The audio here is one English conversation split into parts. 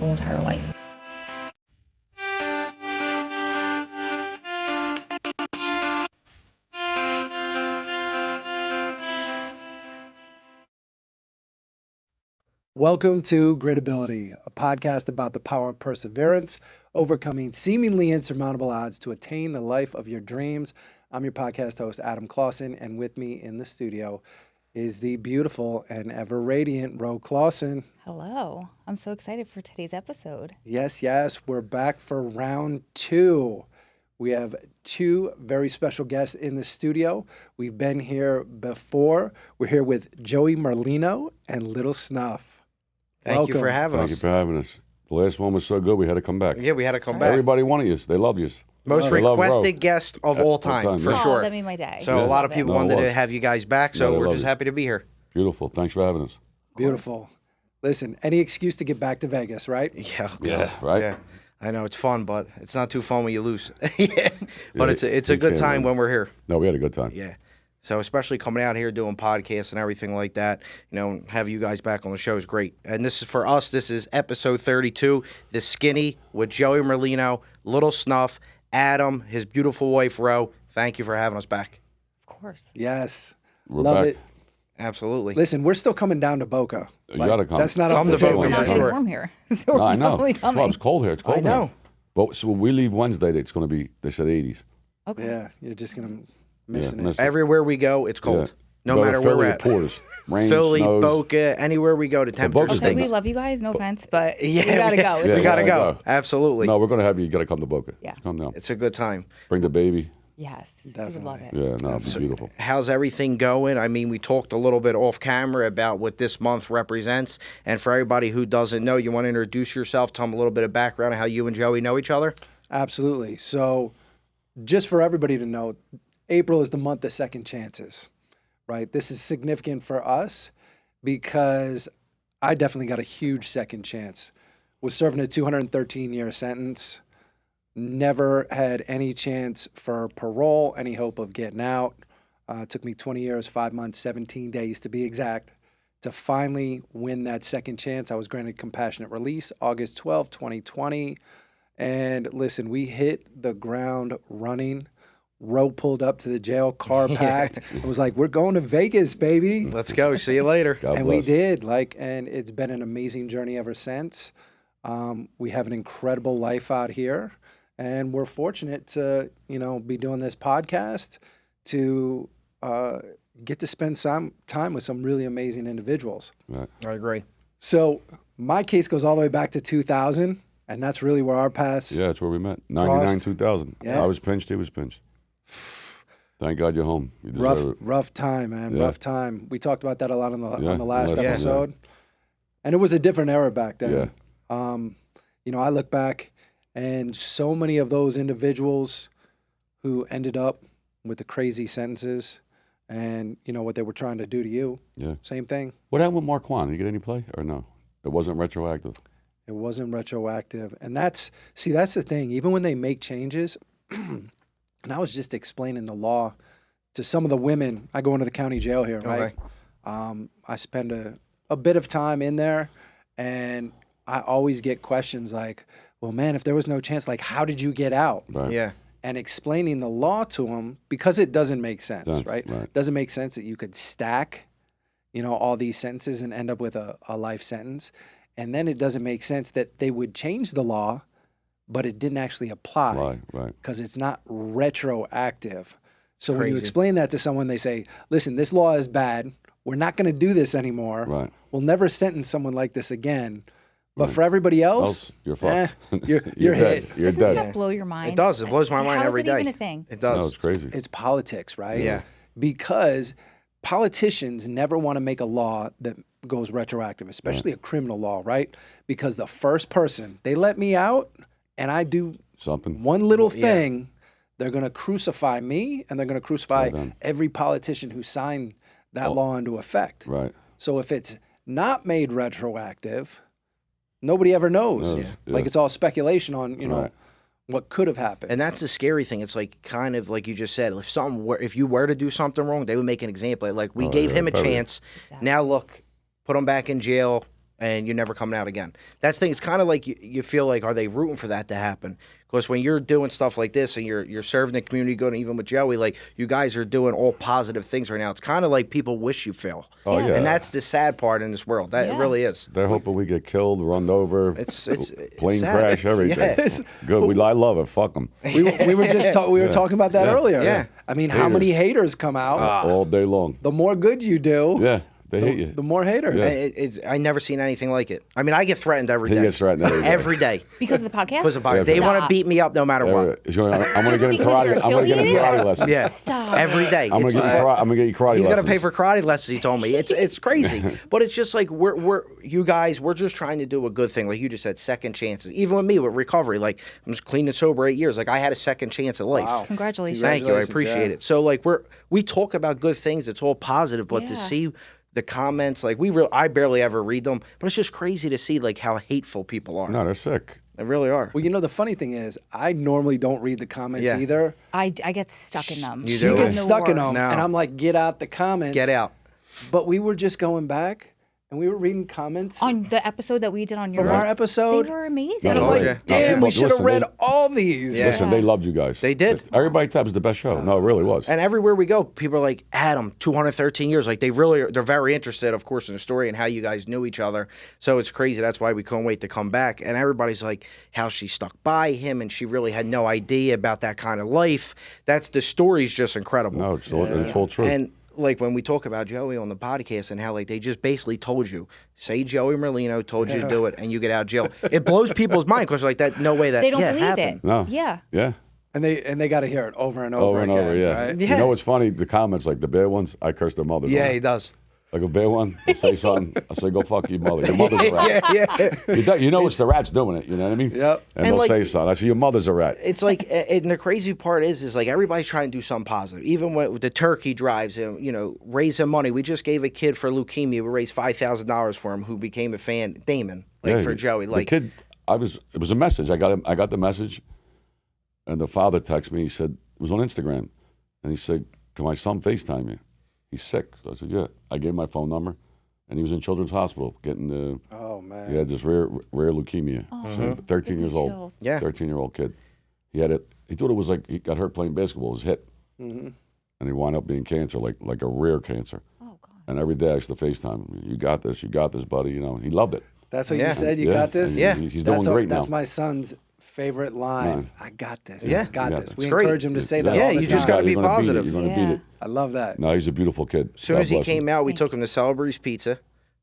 whole entire life. Welcome to Gritability, a podcast about the power of perseverance, overcoming seemingly insurmountable odds to attain the life of your dreams. I'm your podcast host, Adam Clausen, and with me in the studio is the beautiful and ever radiant Ro Clausen. Hello. I'm so excited for today's episode. Yes, we're back for round 2. We have 2 very special guests in the studio. We've been here before. We're here with Joey Merlino and Little Snuff. Thank you for having us. Thank you for having us. The last one was so good, we had to come back. Yeah, we had to come back. Everybody wanted you. They love you. Most They love Ro. requested guest of all time, for Oh, sure. that made my day. So Yeah. a lot of Love it. people No, it wanted to was. have you guys back, so Yeah, they we're love just it. happy to be here. Beautiful. Thanks for having us. Beautiful. Listen, any excuse to get back to Vegas, right? Yeah, Right? Yeah. I know it's fun, but it's not too fun when you lose. Yeah. But Yeah, it's a you good can't time win. when we're here. No, we had a good time. Yeah. So especially coming out here doing podcasts and everything like that, have you guys back on the show is great. And this is for us. This is episode 32, The Skinny with Joey Merlino, Little Snuff, Adam, his beautiful wife Ro. Thank you for having us back. Of course. Yes. We're Love back. it. Absolutely. Listen, we're still coming down to Boca. You gotta come. That's not Come off the to Boca, table It's yeah, not yet. getting sure. warm here. So No, we're I know. totally It's coming. It's cold here. It's cold I know. here. But so when we leave Wednesday, it's going to be, they said 80s. Okay. Yeah, you're just going to missing Yeah, it. Everywhere we go, it's cold. Yeah. No Go to matter where Philly, we're it at. pours. Rain, Philly, snows. Boca, anywhere we go, the temperature Boca's Okay, nice. we love you guys. No offense, but Yeah, we gotta go. It's Yeah, we a gotta yeah, go. go. Absolutely. No, we're going to have you. You got to come to Boca. Yeah. Come down. It's a good time. Bring the baby. Yes, we would Definitely. love it. Yeah, no, it's beautiful. How's everything going? I mean, we talked a little bit off camera about what this month represents. And for everybody who doesn't know, you want to introduce yourself, tell them a little bit of background on how you and Joey know each other? Absolutely. So just for everybody to know, April is the month of second chances, right? This is significant for us because I definitely got a huge second chance. Was serving a 213-year sentence. Never had any chance for parole, any hope of getting out. It took me 20 years, 5 months, 17 days to be exact, to finally win that second chance. I was granted compassionate release August 12, 2020. And listen, we hit the ground running. Ro pulled up to the jail, car packed. It was like, we're going to Vegas, baby. Let's go. See you later. God And bless. we did, and it's been an amazing journey ever since. We have an incredible life out here, and we're fortunate to, be doing this podcast to get to spend some time with some really amazing individuals. Right. I agree. So my case goes all the way back to 2000, and that's really where our paths. Yeah, that's where we met. 99, 2000. Yeah. I was pinched. He was pinched. Thank God you're home. You deserve it. Rough time, man. Yeah. Rough time. We talked about that a lot on the last last one, episode, and it was a different era back then. Yeah. I look back, and so many of those individuals who ended up with the crazy sentences, and what they were trying to do to you. Yeah. Same thing. What happened with Marquand? Did you get any play or no? It wasn't retroactive. It wasn't retroactive, and that's the thing. Even when they make changes, and I was just explaining the law to some of the women. I go into the county jail here, right? Okay. I spend a bit of time in there, and I always get questions like, well, man, if there was no chance, like, how did you get out? Right. Yeah. And explaining the law to them, because it doesn't make sense, right? Right. Doesn't make sense that you could stack, all these sentences and end up with a life sentence. And then it doesn't make sense that they would change the law, but it didn't actually apply Right. because it's not retroactive. So when you Crazy. explain that to someone, they say, listen, this law is bad. We're not going to do this anymore. Right. We'll never sentence someone like this again. But for everybody else, You're fucked. you're dead. hit. You're Doesn't dead. that blow your mind? It does. It blows my mind How every is it day. even a thing? It No, does. it's crazy. It's politics, right? Yeah. Because politicians never want to make a law that goes retroactive, especially a criminal law, right? Because the first person, they let me out and I do Something. one little thing, they're going to crucify me and they're going to crucify them. every politician who signed that law into effect. Right. So if it's not made retroactive, nobody ever knows. Yeah. Like it's all speculation on, Right. what could have happened. And that's the scary thing. It's like kind of like you just said. If you were to do something wrong, they would make an example. Like we gave him a better. chance. Exactly. Now look, put him back in jail, and you're never coming out again. That's the thing. It's kind of like you feel like, are they rooting for that to happen? Because when you're doing stuff like this and you're serving the community good, and even with Joey, like you guys are doing all positive things right now. It's kind of like people wish you fail. Oh, yeah. And that's the sad part in this world. That it really is. They're hoping we get killed, run over, It's plane sad. crash, everything. Yeah. Good. I love it. Fuck them. We were just we were talking about that earlier. Yeah. I mean, how many haters come out? All day long. The more good you do, Yeah. They hate you. the more haters. Yeah. I never seen anything like it. I mean, I get threatened every day. He gets threatened every day. Because of the podcast? Because of podcast. They want to beat me up no matter what. I'm gonna Just get him because karate. you're I'm gonna get him affiliated? karate lessons. Yeah. Stop. Every day. I'm It's gonna get you karate He's lessons. gonna pay for karate lessons. He told me it's crazy, but it's just like you guys we're just trying to do a good thing. Like you just said, second chances. Even with me with recovery, like I'm just clean and sober 8 years. Like I had a second chance at life. Wow. Congratulations. Thank you, I Congratulations, appreciate yeah. it. So like we talk about good things. It's all positive, but to Yeah. see the comments, like I barely ever read them, but it's just crazy to see like how hateful people are. No, they're sick. They really are. Well, you know, the funny thing is, I normally don't read the comments Yeah. either. I get stuck in them. You She do? gets I'm the stuck in them, worst. No. and I'm like, get out the comments. Get out. But we were just going back, and we were reading comments On the episode that we did on yours, from our episode. they were amazing. And I'm No, like, yeah. damn, People- we should have listen, read they- all these. Yeah. Listen, they loved you guys. They did. Everybody thought it was the best show. No, it really was. And everywhere we go, people are like, Adam, 213 years. Like they're very interested, of course, in the story and how you guys knew each other. So it's crazy. That's why we couldn't wait to come back. And everybody's like, how she stuck by him and she really had no idea about that kind of life. The story's just incredible. No, it's all true. And like when we talk about Joey on the podcast and how like they just basically told you, say Joey Merlino told you to do it and you get out of jail. It blows people's mind because like that, no way that They don't believe happened. it. No. Yeah. Yeah. And they got to hear it over and over, Over and again, over, yeah. right? Yeah. You know what's funny? The comments, like the bad ones, I curse their mothers. Yeah, on he it. does. Like a bad one, I'll say something. I say, go fuck your mother. Your mother's a rat. Yeah. You know it's the rats doing it. You know what I mean? Yep. And, And they'll like- say something. I say, your mother's a rat. It's like, and the crazy part is like everybody's trying to do something positive. Even with the turkey drives, and raising money. We just gave a kid for leukemia. We raised $5,000 for him, who became a fan. Damon, for Joey. The kid, it was a message. I got the message, and the father texted me. He said, it was on Instagram, and he said, can my son FaceTime you? He's sick. So I said, yeah. I gave him my phone number, and he was in Children's Hospital getting the. Oh, man. He had this rare leukemia. So 13 Gives me years old. chills. Yeah. 13-year-old kid. He had it. He thought it was like he got hurt playing basketball. It was hit, and he wound up being cancer, like a rare cancer. Oh, God. And every day I used to FaceTime him. You got this, buddy. He loved it. That's what Yeah. you said? You Yeah. got this? And Yeah. He's doing great now. That's my son's favorite line. Line. I got this. Yeah. I got Yeah. this. It's We great. encourage him to say that Yeah, all the you time. just gotta be You're gonna beat it. positive. You're going to Yeah. beat it. I love that. No, he's a beautiful kid. As soon God as he bless him. came out, we took him to Celebrity's Pizza.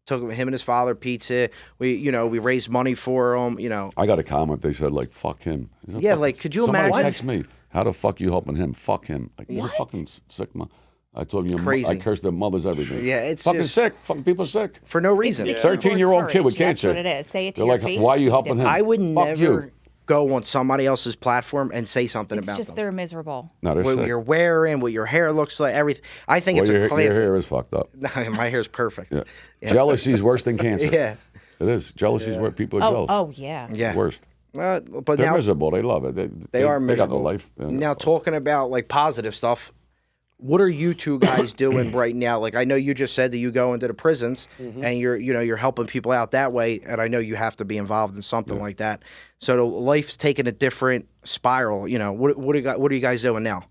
Took him and his father pizza. We raised money for him. I got a comment. They said, like, fuck him. I said, Yeah, "Fuck like, him." could you Somebody imagine- text me, how the fuck you helping him? Fuck him. Like, he's a What? fucking sick man. I told you, Crazy. I cursed their mothers, everything. Yeah, it's fucking just- sick. Fucking people are sick. for no reason. It's the 13-year-old keyboard kid with courage. cancer. That's what it is. Say it to They're your like, face. why are it's you gonna helping be him? I would Fuck never you. go on somebody else's platform and say something different. about It's just them. they're miserable. No, they're What sick. you're wearing, what your hair looks like, everything. I think Well, it's a your classic. hair is fucked up. My hair's perfect. Yeah. Jealousy is worse than cancer. Yeah. It is. Jealousy is where people are jealous. Oh, yeah. Yeah. Worst. But They're now miserable. They love it. they are They miserable. got no life. Now talking about like positive stuff, what are you two guys doing right now? Like I know you just said that you go into the prisons and you're helping people out that way, and I know you have to be involved in something like that. So the life's taking a different spiral. What are you guys doing now?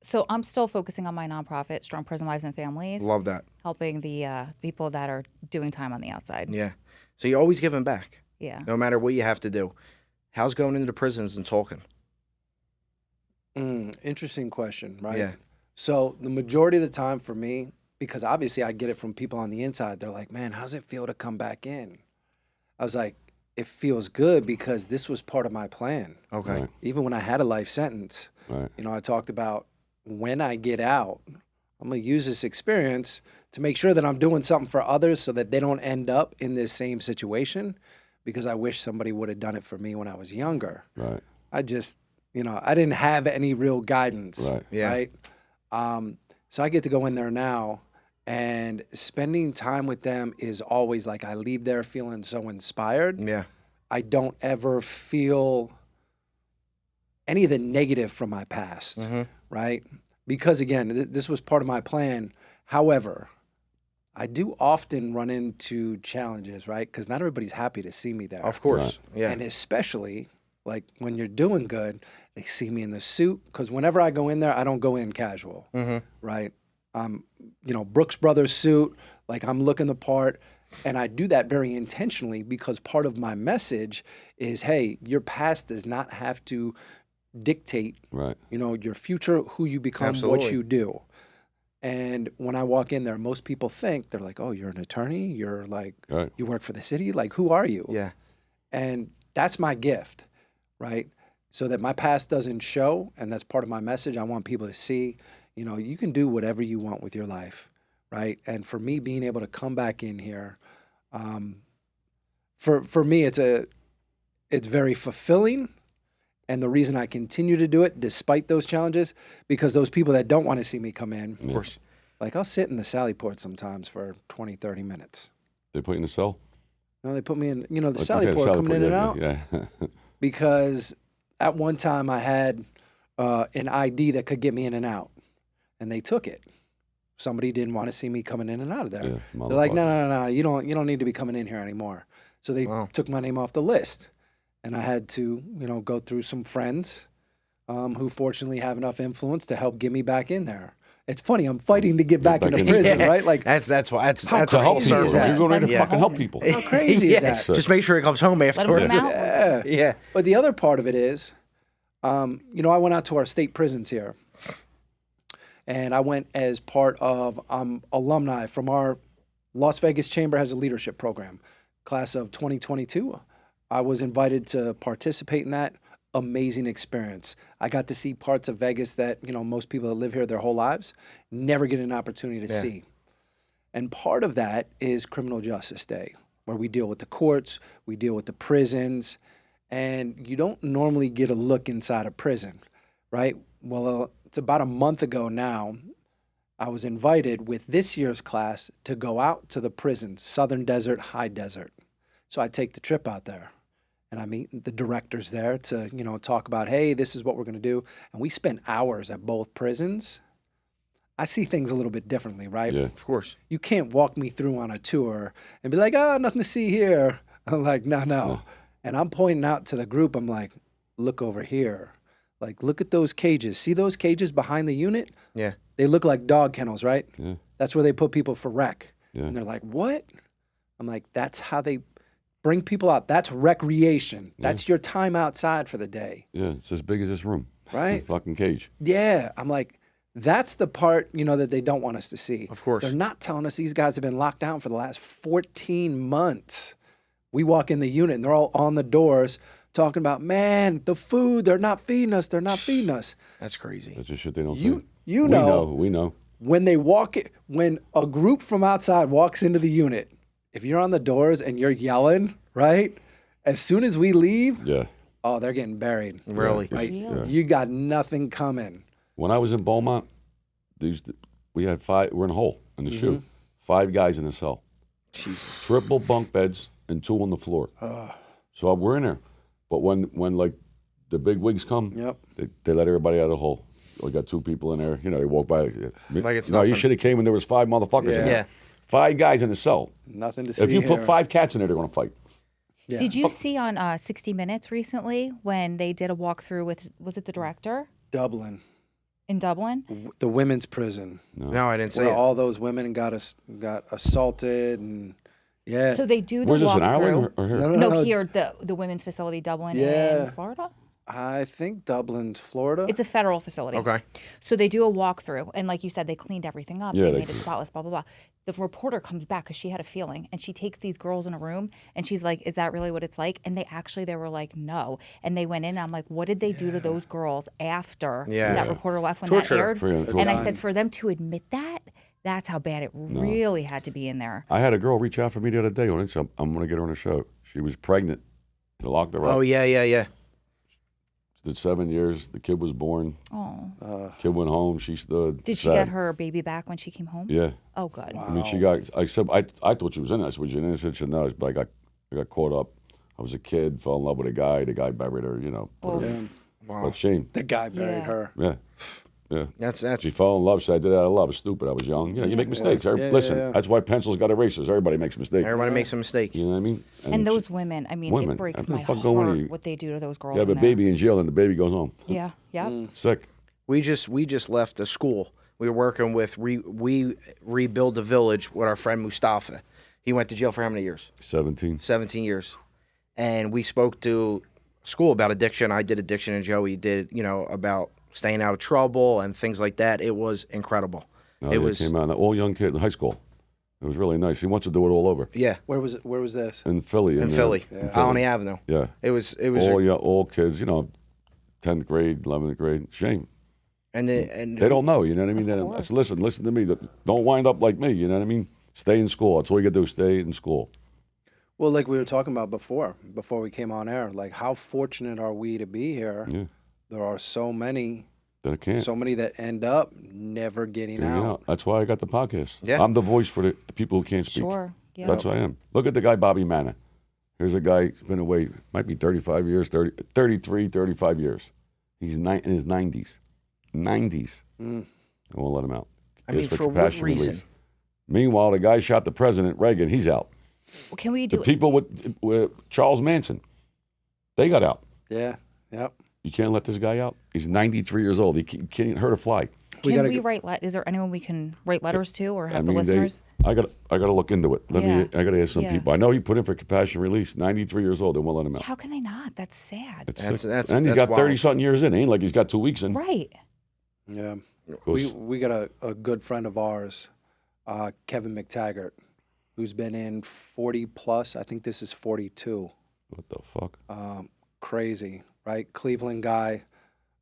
So I'm still focusing on my nonprofit, Strong Prison Wives and Families, Love that. helping the people that are doing time on the outside. Yeah. So you're always giving back, Yeah. no matter what you have to do. How's going into the prisons and talking? Interesting question, right? Yeah. So the majority of the time for me, because obviously I get it from people on the inside, they're like, man, how's it feel to come back in? I was like, it feels good because this was part of my plan. Okay. Right. Even when I had a life sentence, Right. I talked about when I get out, I'm going to use this experience to make sure that I'm doing something for others so that they don't end up in this same situation, because I wish somebody would have done it for me when I was younger. Right. I just, I didn't have any real guidance. Right. Yeah. Right. So I get to go in there now, and spending time with them is always like I leave there feeling so inspired. Yeah. I don't ever feel any of the negative from my past. Right. Because again, this was part of my plan. However, I do often run into challenges, right? Because not everybody's happy to see me there. Of course. Yeah. And especially like when you're doing good, they see me in the suit. Because whenever I go in there, I don't go in casual, right? Brooks Brothers suit, like I'm looking the part. And I do that very intentionally because part of my message is, hey, your past does not have to dictate, Right. your future, who you become, Absolutely. what you do. And when I walk in there, most people think, they're like, oh, you're an attorney? You're like, Right. you work for the city? Like, who are you? Yeah. And that's my gift, right? So that my past doesn't show, and that's part of my message. I want people to see, you can do whatever you want with your life, right? And for me, being able to come back in here, for me, it's very fulfilling. And the reason I continue to do it despite those challenges, because those people that don't want to see me come in, Of course. like I'll sit in the Sally Port sometimes for 20, 30 minutes. They put you in the cell? No, they put me in, the Like, Sally yeah, Port Sally coming Port, in and yeah, out. Yeah. Because at one time I had an ID that could get me in and out, and they took it. Somebody didn't want to see me coming in and out of there. Yeah, They're like, no, motherfucker. no, no, no, you don't need to be coming in here anymore. So they took my name off the list, and I had to, go through some friends who fortunately have enough influence to help get me back in there. It's funny, I'm fighting to get back back into in. prison, Yeah. right? Like, That's why that's How that's a whole crazy People. is circle. that? You're going there to Yeah. fucking help people. how crazy yeah. is that? Just make sure he comes home Let him afterwards. come out. Yeah. Yeah. But the other part of it is, I went out to our state prisons here, and I went as part of alumni from our Las Vegas Chamber has a leadership program, class of 2022. I was invited to participate in that. Amazing experience. I got to see parts of Vegas that, most people that live here their whole lives never get an opportunity to see. And part of that is Criminal Justice Day, where we deal with the courts, we deal with the prisons, and you don't normally get a look inside a prison, right? Well, it's about a month ago now, I was invited with this year's class to go out to the prisons, Southern Desert, High Desert. So I take the trip out there, and I meet the directors there to, talk about, hey, this is what we're going to do. And we spent hours at both prisons. I see things a little bit differently, right? Yeah. Of course. You can't walk me through on a tour and be like, oh, nothing to see here. I'm like, no. And I'm pointing out to the group, I'm like, look over here. Like, look at those cages. See those cages behind the unit? Yeah. They look like dog kennels, right? Yeah. That's where they put people for rec. Yeah. And they're like, what? I'm like, that's how they bring people out. That's recreation. That's your time outside for the day, Yeah, it's as big as this room. right? It's a fucking cage. Yeah. I'm like, that's the part, that they don't want us to see. Of course. They're not telling us these guys have been locked down for the last 14 months. We walk in the unit and they're all on the doors talking about, man, the food, they're not feeding us. They're not feeding us. That's crazy. That's just shit they don't You say. you We know, We know. when when a group from outside walks into the unit, if you're on the doors and you're yelling, right? As soon as we leave, Yeah. oh, they're getting buried. Really? Right? Really? You got nothing coming. When I was in Beaumont, we had 5. We're in a hole in the shoe. 5 guys in the cell. Jesus. Triple bunk beds and 2 on the floor. So we're in there. But when like the big wigs come, Yep. they let everybody out of the hole. We got 2 people in there. They walk by. Like it's no, you nothing. should have came when there was 5 motherfuckers in Yeah. there. Yeah. 5 guys in the cell. Nothing to see If you put here. 5 cats in there, they're gonna fight. Yeah. Did you see on 60 Minutes recently when they did a walkthrough with, was it the director Dublin, in Dublin? the women's prison, No, I didn't say where it. all those women got assaulted and yeah. So they do the Where's this, in walkthrough. Ireland or here? No, here, the women's facility, Dublin Yeah. in Florida. I think Dublin's Florida. It's a federal facility. Okay. So they do a walkthrough, and like you said, they cleaned everything up. Yeah, they they made it cleaned. spotless, blah, blah, blah. The reporter comes back because she had a feeling, and she takes these girls in a room, and she's like, is that really what it's like? And they were like, no. And they went in, and I'm like, what did they do to those girls after Yeah. that Yeah. reporter left when Torture. that aired? For- And I said, for them to admit that, that's how bad it really had to be in there. I had a girl reach out for me the other day on Instagram. I'm gonna get her on the show. She was pregnant. They locked her up. Oh yeah. Did 7 years. The kid was born. Oh. Kid went home. She stood. Did she sad. get her baby back when she came home? Yeah. Oh, good. I mean, she got. I said. I thought she was in it. I said, "Was you in it?" She said, "No." But I got caught up. I was a kid. Fell in love with a guy. The guy buried her. Put her, Yeah. But shame. The guy buried Yeah. her. Yeah. Yeah. That's She fell in love. She said, I did it out of love. It's stupid. I was young. Yeah, you make mistakes. Listen, that's why pencils got erasers. Everybody makes mistakes. everybody makes a mistake. You know what I mean? And those women, I mean, it breaks my fuck going on? heart what they do to those girls. You have a in there. baby in jail and the baby goes home. Yeah, yeah. Sick. We just left a school. We were working with we rebuild the village with our friend Mustafa. He went to jail for how many years? 17. 17 years. And we spoke to school about addiction. I did addiction, and Joey did, about staying out of trouble and things like that. It was incredible. Came out, all young kid in high school. It was really nice. He wants to do it all over. Yeah. Where was it? Where was this? In Philly. In Philly. Colony Avenue. Yeah. It was all kids, 10th grade, 11th grade. Shame. and they don't know, you know what I mean? Listen to me. Don't wind up like me, you know what I mean? Stay in school. That's all you got to do, stay in school. Well, like we were talking about before we came on air, like how fortunate are we to be here? Yeah. There are so many that end up never getting out. That's why I got the podcast. Yeah. I'm the voice for the people who can't speak. Sure. Yeah. That's what I am. Look at the guy, Bobby Manna. Here's a guy who's been away, might be 35 years, 33, 35 years. He's in his 90s. 90s. I won't let him out. I mean, for what reason? Release. Meanwhile, the guy shot the president, Reagan, he's out. Well, can we do the people with Charles Manson, they got out. Yeah. Yep. You can't let this guy out. He's 93 years old. He can't hurt a fly. Can we write? Is there anyone we can write letters to, or have the listeners? I got to look into it. I got to ask some people. I know he put in for compassion release. 93 years old. They won't let him out. How can they not? That's sad. And he's got 30-something years in. It ain't like he's got 2 weeks in. Right. Yeah. We got a good friend of ours, Kevin McTaggart, who's been in 40 plus. I think this is 42. What the fuck? Crazy, right? Cleveland guy.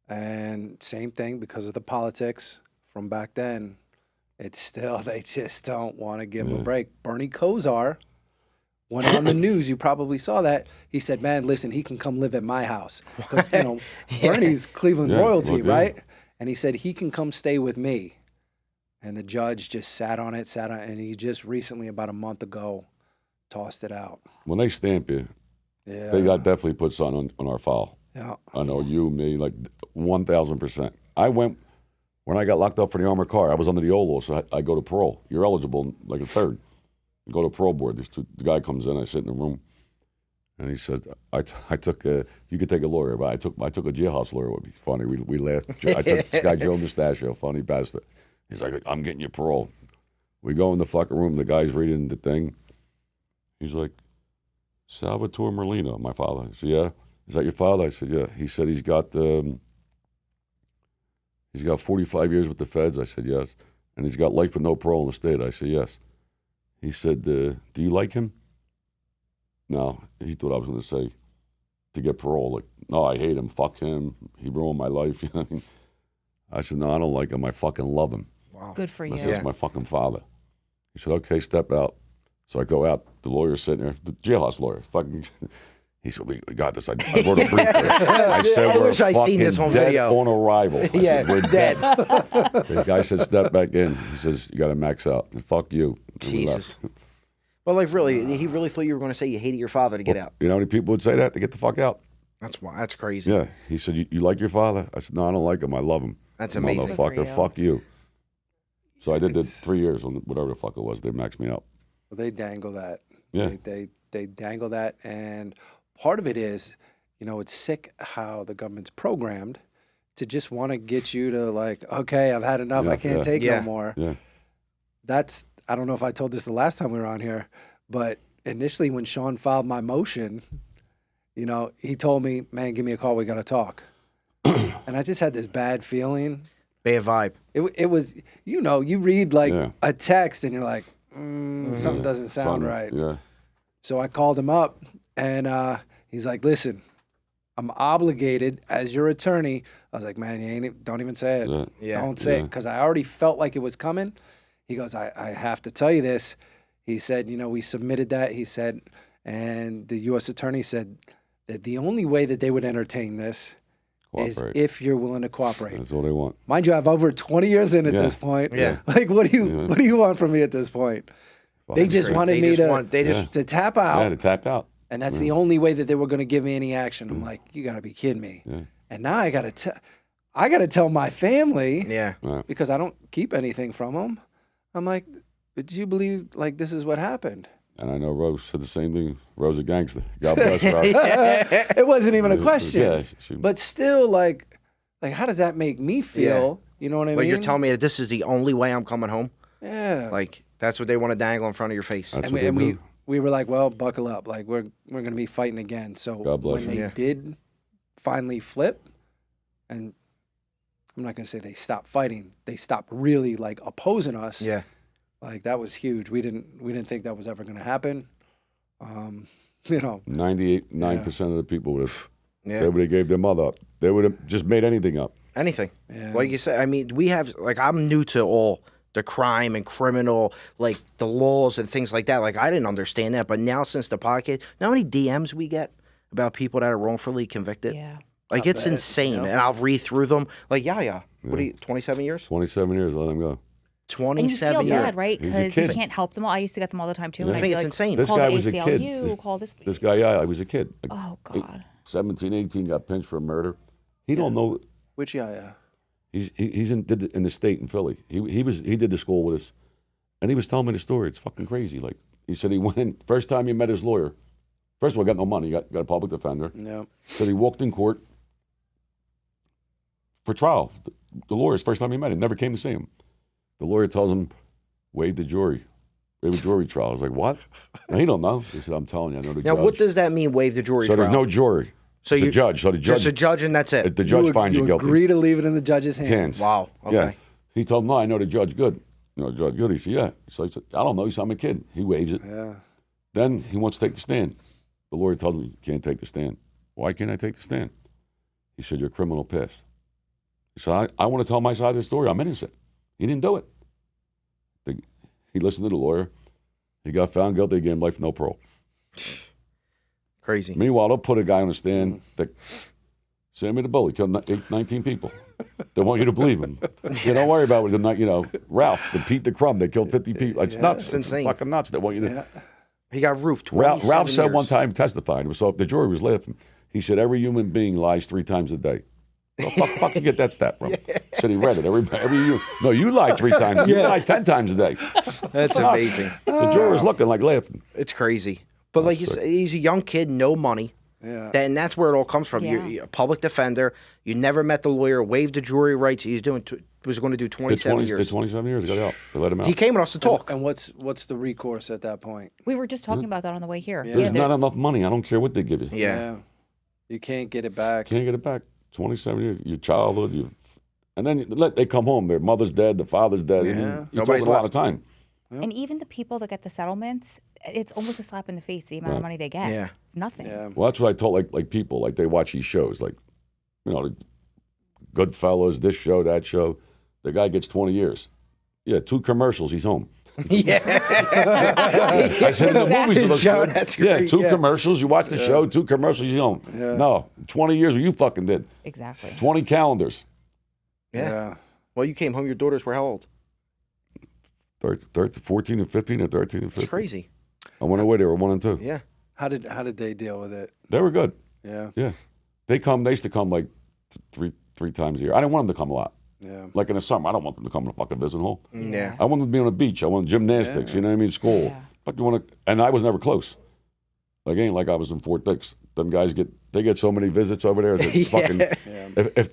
And same thing, because of the politics from back then, it's still, they just don't want to give him a break. Bernie Kosar went on the news. You probably saw that. He said, man, listen, he can come live at my house. Because, Bernie's Cleveland royalty, right? And he said, he can come stay with me. And the judge just sat on it, and he just recently, about a month ago, tossed it out. When they stamp you, they got definitely put something on our file. Yeah. I know you, me, like 1,000%. I went, when I got locked up for the armored car, I was under the old law, so I go to parole. You're eligible like a third. You go to parole board. The guy comes in, I sit in the room, and he said, I took you could take a lawyer, but I took a jailhouse lawyer with me. Funny, we laughed. I took this guy, Joe Mustachio, funny bastard. He's like, I'm getting you parole. We go in the fucking room, the guy's reading the thing. He's like, Salvatore Merlino, my father. I said, yeah. Is that your father? I said, yeah. He said he's got 45 years with the feds. I said, yes. And he's got life with no parole in the state. I said, yes. He said, do you like him? No. He thought I was going to say to get parole. Like, no, I hate him. Fuck him. He ruined my life. You know what I mean? I said, no, I don't like him. I fucking love him. Wow. Good for you. That's my fucking father. He said, okay, step out. So I go out. The lawyer's sitting there, the jailhouse lawyer. Fucking. He said, we got this. I wrote a brief for it. I said, we're fucking dead video. On arrival. I said, we're dead. The guy said, step back in. He says, you got to max out. And fuck you. And Jesus. Well, like, really, he really thought you were going to say you hated your father to get out. You know how many people would say that to get the fuck out? That's crazy. Yeah. He said, you like your father? I said, no, I don't like him. I love him. That's amazing. Motherfucker, fuck you. So I did 3 years on whatever the fuck it was. They maxed me out. Well, they dangle that. Yeah. They dangle that, and part of it is, it's sick how the government's programmed to just want to get you to like, okay, I've had enough. I can't take no more. Yeah. I don't know if I told this the last time we were on here, but initially when Sean filed my motion, he told me, man, give me a call. We got to talk. And I just had this bad feeling. Bad vibe. It was, you read like a text and you're like, something doesn't sound right. Yeah. So I called him up, and he's like, listen, I'm obligated as your attorney. I was like, man, don't even say it. Yeah. Don't say it, because I already felt like it was coming. He goes, I have to tell you this. He said, we submitted that. He said, and the U.S. attorney said that the only way that they would entertain this is if you're willing to cooperate. That's all they want. Mind you, I have over 20 years in at this point. Yeah. Like, what do you want from me at this point? They just wanted me to tap out. Yeah, to tap out. And that's the only way that they were going to give me any action. I'm like, you got to be kidding me. Yeah. And now I got to I got to tell my family Yeah. because I don't keep anything from them. I'm like, did you believe like this is what happened? And I know Rose said the same thing. Rose a gangster. God bless her. It wasn't even a question. Yeah, But still, like how does that make me feel? You know what I But mean? you're telling me that this is the only way I'm coming home? Yeah. Like, that's what they want to dangle in front of your face. That's and what we, they and do. we were like, well, buckle up. Like we're gonna be fighting again. So God bless when you. they Yeah. did finally flip, and I'm not gonna say they stopped fighting, they stopped really like opposing us. Yeah. Like that was huge. We didn't think that was ever gonna happen. You know, 98.9% of the people would have. Yeah. They would have gave their mother up. They would have just made anything up. Anything. Yeah. Like you said, I mean, we have, like, I'm new to all the crime and criminal, like, the laws and things like that. Like, I didn't understand that. But now, since the podcast, you know how many DMs we get about people that are wrongfully convicted? Yeah. Like, it's insane. Yep. And I'll read through them. Like, yeah. What are you, 27 years? 27 years, let them go. 27 And you feel years. bad, right? He's a Because you kid. can't help them all. I used to get them all the time too. And I I'd think be it's like, insane. This call guy the was a kid. ACLU, call this. This guy, yeah, I was a kid. Like, Oh God. 17, 18, got pinched for murder. He don't know. which yeah. He's in the state in Philly. He did the school with us, and he was telling me the story. It's fucking crazy. Like he said, he went in first time he met his lawyer. First of all, got no money. Got a public defender. Yeah. So he walked in court for trial. The lawyer's first time he met him, never came to see him. The lawyer tells him, waive the jury. Waive the jury trial. I was like, what? And he don't know. He said, I'm telling you, I know the Now, judge. what does that mean, waive the jury So trial? there's no jury. So It's a you- judge. So the judge, Just a judge and that's it? the judge finds you guilty. agree to leave it in the judge's hands. Hands. Wow. Okay. Yeah. He told him, no, I know the judge good. You know the judge good? He said, yeah. So he said, I don't know. He said, I'm a kid. He waives it. Yeah. Then he wants to take the stand. The lawyer told him, you can't take the stand. Why can't I take the stand? He said, you're a criminal past. He said, I want to tell my side of the story. I'm innocent. He didn't do it. He listened to the lawyer. He got found guilty. He gave him life, no parole. Crazy. Meanwhile, they'll put a guy on the stand that Sammy the Bully killed 19 people. They want you to believe him. You don't worry about it. You know, Ralph, the Pete the Crumb, they killed 50 people. It's nuts. It's insane. fucking nuts. They want you to. He got roofed. Ralph said 27 one years. time, testified, so the jury was laughing. He said, every human being lies 3 times a day. Well, fuck you get that stat from? Said he read it. No, you lie 3 times. You lie 10 times a day. That's amazing. The jury was looking like laughing. It's crazy. But like you said, he's a young kid, no money. Yeah. And that's where it all comes from. Yeah. You're a public defender. You never met the lawyer, waived the jury rights. He's doing was going to do 27 years. Did 27 years. Got out. They let him out. He came with us to talk. And what's the recourse at that point? We were just talking about that on the way here. Yeah. There's they're- not enough money. I don't care what they give you. Yeah. You can't get it back. Can't get it back. 27 years, your childhood, and then they come home. Their mother's dead, the father's dead. Yeah. You're Nobody's talking a lot of left. time. And even the people that get the settlements, it's almost a slap in the face, the amount of money they get. Yeah. It's nothing. Yeah. Well, that's what I told like people, like they watch these shows, like, you know, Goodfellas, this show, that show. The guy gets 20 years. Yeah, 2 commercials, he's home. I said in the movies, it looks Joe, good. that's Yeah, great, 2 yeah. commercials. You watch the show, 2 commercials, he's home. Yeah. No, 20 years, what you fucking did. Exactly. 20 calendars. Yeah. Well, you came home. Your daughters were how old? 14 and 15 or 13 and 15. It's crazy. I went away, they were 1 and 2. Yeah. How did they deal with it? They were good. Yeah. Yeah. They used to come like three times a year. I didn't want them to come a lot. Yeah. Like in the summer, I don't want them to come to a fucking visiting hall. Yeah. I want them to be on the beach. I want gymnastics, you know what I mean? School. Yeah. Fuck, you want to, and I was never close. Like, it ain't like I was in Fort Dix. Them guys get so many visits over there. That it's fucking, if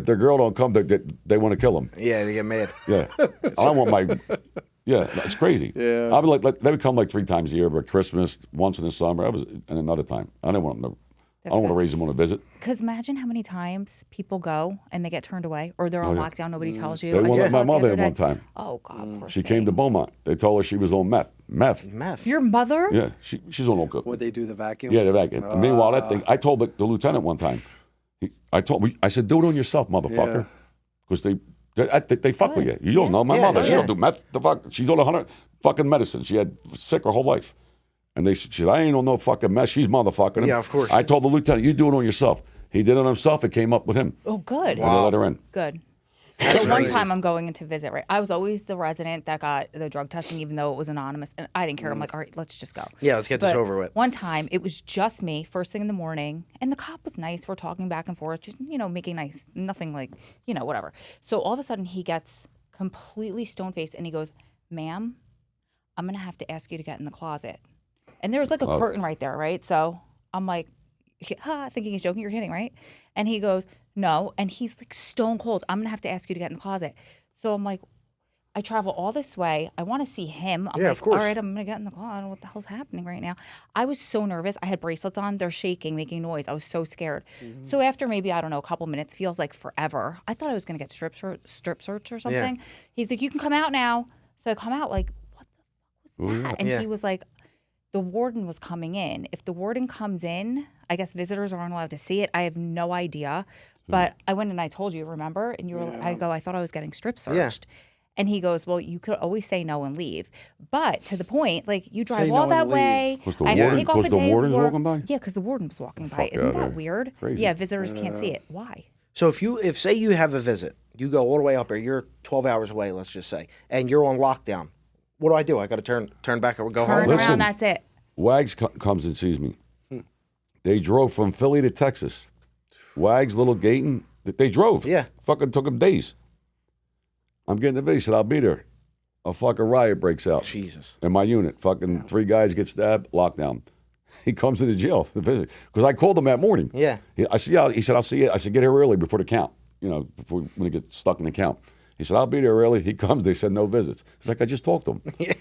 their girl don't come, they want to kill them. Yeah, they get mad. Yeah. I don't want my, yeah, it's crazy. Yeah. I would like, they would come like 3 times a year, but Christmas, once in the summer, and another time. I didn't want them to, I don't want to raise them on a visit. Because imagine how many times people go and they get turned away, or they're on lockdown. Nobody tells you. They I won't just let my saw it the mother other in one day. time. Oh God, poor She thing. came to Beaumont. They told her she was on meth. Meth. Your mother? Yeah, she's on all Would they do the vacuum? Yeah, the vacuum. And meanwhile, that thing, I told the lieutenant one time, I said, do it on yourself, motherfucker. Because they fuck with you. You don't know. My mother, she don't do meth. The fuck, she's on 100 fucking medicine. She had sick her whole life. And she said, I ain't on no fucking mess. She's motherfucking him. Yeah, of course. I told the lieutenant, you do it on yourself. He did it on himself. It came up with him. Oh, good. And they let her in. Good. So one crazy. time I'm going in to visit, right? I was always the resident that got the drug testing, even though it was anonymous. And I didn't care. I'm like, all right, let's just go. Yeah, let's get this But over with. one time it was just me, first thing in the morning. And the cop was nice. We're talking back and forth, just, making nice, nothing like, whatever. So all of a sudden he gets completely stone-faced and he goes, ma'am, I'm going to have to ask you to get in the closet. And there was like a curtain right there, right? So I'm like, thinking he's joking, you're kidding, right? And he goes, no. And he's like stone cold. I'm going to have to ask you to get in the closet. So I'm like, I travel all this way. I want to see him. I'm Yeah, like, of course. all right, I'm going to get in the closet. I don't know what the hell's happening right now. I was so nervous. I had bracelets on. They're shaking, making noise. I was so scared. So after maybe, I don't know, a couple minutes, feels like forever. I thought I was going to get strip search or something. He's like, you can come out now. So I come out like, what the fuck was that? And he was like, the warden was coming in. If the warden comes in, I guess visitors aren't allowed to see it. I have no idea. But I went and I told you, remember? And you were, I thought I was getting strip searched. And he goes, well, you could always say no and leave. But to the point, like, you drive Say all no that and way. Was the I have to warden- take off was a the day of warden work. walking by? Yeah, because the warden was walking by. fuck Isn't outta that here. weird? Crazy. Yeah, visitors can't see it. Why? So if say you have a visit, you go all the way up there, you're 12 hours away, let's just say, and you're on lockdown. What do? I got to turn back and go Turn home? Listen. around, that's it. Wags comes and sees me. They drove from Philly to Texas. Wags, little Gayton, they drove. Yeah. Fucking took them days. I'm getting the video. He said, I'll be there. A fucking riot breaks out Jesus. in my unit. Fucking 3 guys get stabbed, lockdown. He comes into jail to visit. Because I called him that morning. Yeah. He said, I'll see you. I said, get here early before the count. Before when we get stuck in the count. He said, I'll be there early. He comes. They said no visits. He's like, I just talked to him. Yeah.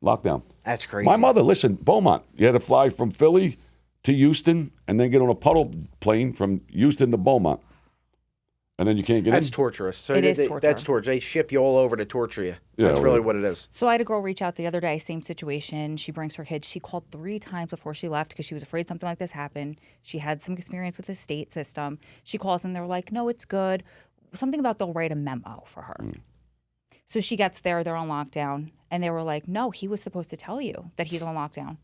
Lockdown. That's crazy. My mother, listen, Beaumont, you had to fly from Philly to Houston and then get on a puddle plane from Houston to Beaumont. And then you can't get That's in. torturous. So It is That's torture. torture. They ship you all over to torture you. Yeah, That's really right. what it is. So I had a girl reach out the other day, same situation. She brings her kids. She called 3 times before she left because she was afraid something like this happened. She had some experience with the state system. She calls and they're like, no, it's good. Something about they'll write a memo for her. So she gets there, they're on lockdown, and they were like, no, he was supposed to tell you that he's on lockdown.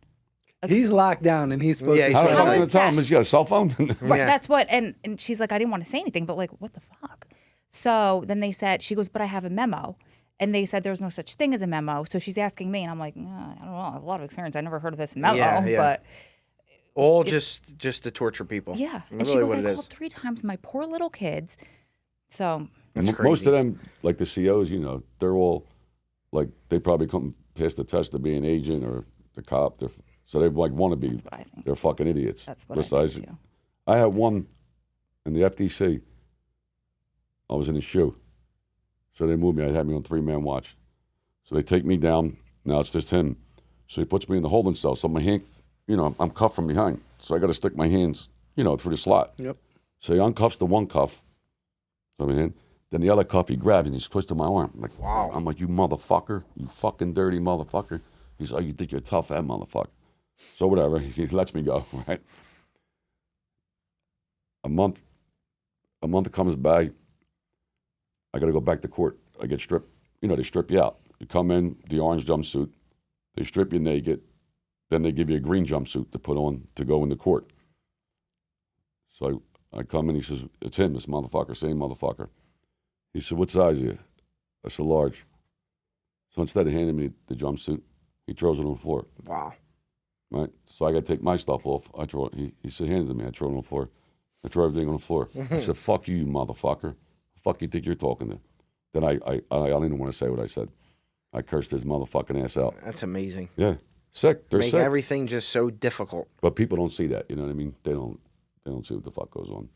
Like, He's locked down and he's supposed Yeah, to. he's How supposed am I How going is to tell that? him? Has he got a cell phone? Right, Yeah. that's what, and she's like, I didn't want to say anything, but like, what the fuck? So then they said, she goes, but I have a memo. And they said there's no such thing as a memo. So she's asking me, and I'm like, I don't know, I have a lot of experience. I never heard of this memo, Yeah. but All just to torture people. yeah. And Really she goes, what I it called is. 3 times my poor little kids. So That's Most crazy. of them, like the COs, they're all, like, they probably couldn't pass the test to be an agent or the cop. So they like want to be. that's what I think. They're fucking idiots. That's what I Besides, think too. I had one in the FTC. I was in his shoe. So they moved me. I had me on 3-man watch. So they take me down. Now it's just him. So he puts me in the holding cell. So my hand, I'm cuffed from behind. So I got to stick my hands, through the slot. Yep. So he uncuffs the one cuff. Then the other cuff he grabs and he's twisting my arm. I'm like, wow. I'm like, you motherfucker. You fucking dirty motherfucker. He's like, you think you're tough, that motherfucker. So whatever. He lets me go, right? A month comes by. I got to go back to court. I get stripped. They strip you out. You come in, the orange jumpsuit. They strip you naked. Then they give you a green jumpsuit to put on to go into court. So I come in. He says, it's him, this motherfucker, same motherfucker. He said, what size are you? I said, large. So instead of handing me the jumpsuit, he throws it on the floor. Wow. Right? So I got to take my stuff off. He said, hand it to me. I throw it on the floor. I throw everything on the floor. I said, fuck you, motherfucker. Fuck you think you're talking to? Then I don't even want to say what I said. I cursed his motherfucking ass out. That's amazing. Yeah. Sick. They're Make sick. everything just so difficult. But people don't see that. You know what I mean? They don't see what the fuck goes on.